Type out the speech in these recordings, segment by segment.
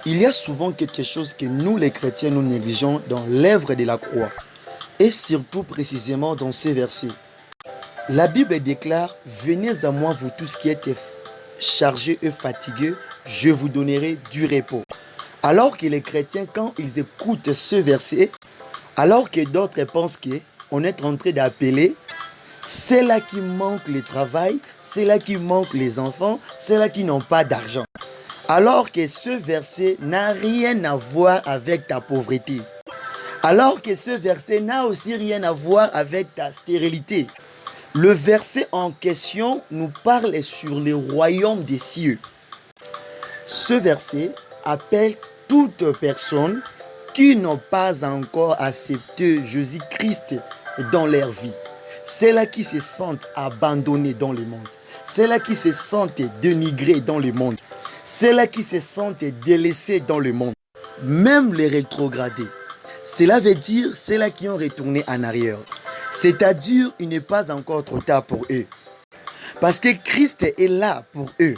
Il y a souvent quelque chose que nous, les chrétiens, nous négligeons dans l'œuvre de la croix. Et surtout précisément dans ces versets. La Bible déclare: venez à moi, vous tous qui êtes chargés et fatigués, je vous donnerai du repos. Alors que les chrétiens, quand ils écoutent ce verset, alors que d'autres pensent qu'on est en train d'appeler, c'est là qui manque le travail, c'est là qui manque les enfants, c'est là qui n'ont pas d'argent. Alors que ce verset n'a rien à voir avec ta pauvreté. Alors que ce verset n'a aussi rien à voir avec ta stérilité. Le verset en question nous parle sur le royaume des cieux. Ce verset appelle toute personne qui n'ont pas encore accepté Jésus-Christ dans leur vie. Celles qui se sentent abandonnées dans le monde. Celles qui se sentent dénigrées dans le monde. Celles qui se sentent délaissées dans le monde. Même les rétrogradés. Cela veut dire celles qui ont retourné en arrière. C'est-à-dire, il n'est pas encore trop tard pour eux. Parce que Christ est là pour eux.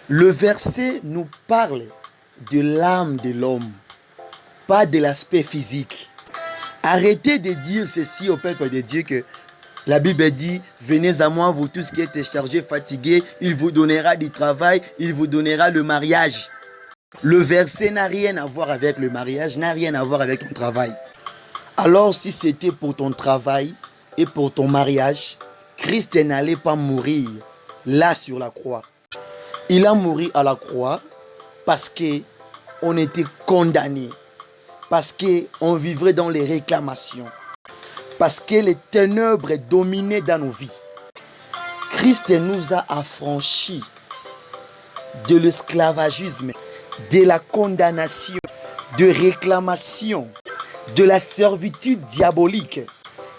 Le verset nous parle de l'âme de l'homme, pas de l'aspect physique. Arrêtez de dire ceci au peuple de Dieu que la Bible dit: venez à moi, vous tous qui êtes chargés, fatigués, il vous donnera du travail, il vous donnera le mariage. Le verset n'a rien à voir avec le mariage, n'a rien à voir avec ton travail. Alors si c'était pour ton travail et pour ton mariage, Christ n'allait pas mourir là sur la croix. Il a mouru à la croix parce qu'on était condamné, parce qu'on vivrait dans les réclamations, parce que les ténèbres dominaient dans nos vies. Christ nous a affranchis de l'esclavagisme, de la condamnation, de réclamation, de la servitude diabolique.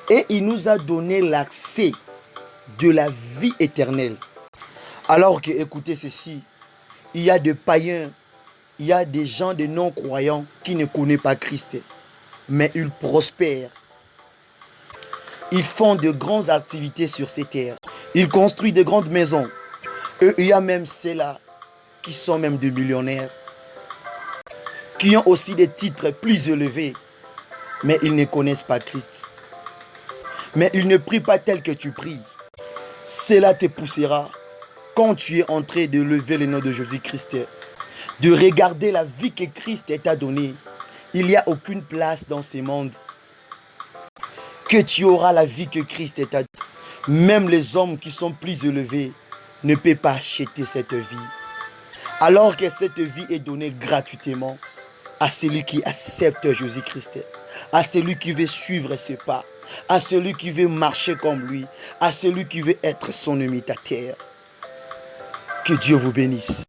Et il nous a donné l'accès de la vie éternelle. Alors que, écoutez ceci, il y a des païens, il y a des gens de non-croyants qui ne connaissent pas Christ, mais ils prospèrent. Ils font de grandes activités sur ces terres. Ils construisent de grandes maisons. Et il y a même ceux-là qui sont même des millionnaires, qui ont aussi des titres plus élevés, mais ils ne connaissent pas Christ. Mais ils ne prient pas tel que tu pries. Cela te poussera, quand tu es en train de lever le nom de Jésus-Christ, de regarder la vie que Christ t'a donnée. Il n'y a aucune place dans ce monde que tu auras la vie que Christ t'a donnée. Même les hommes qui sont plus élevés ne peuvent pas acheter cette vie. Alors que cette vie est donnée gratuitement à celui qui accepte Jésus-Christ, à celui qui veut suivre ses pas, à celui qui veut marcher comme lui, à celui qui veut être son imitateur. Que Dieu vous bénisse.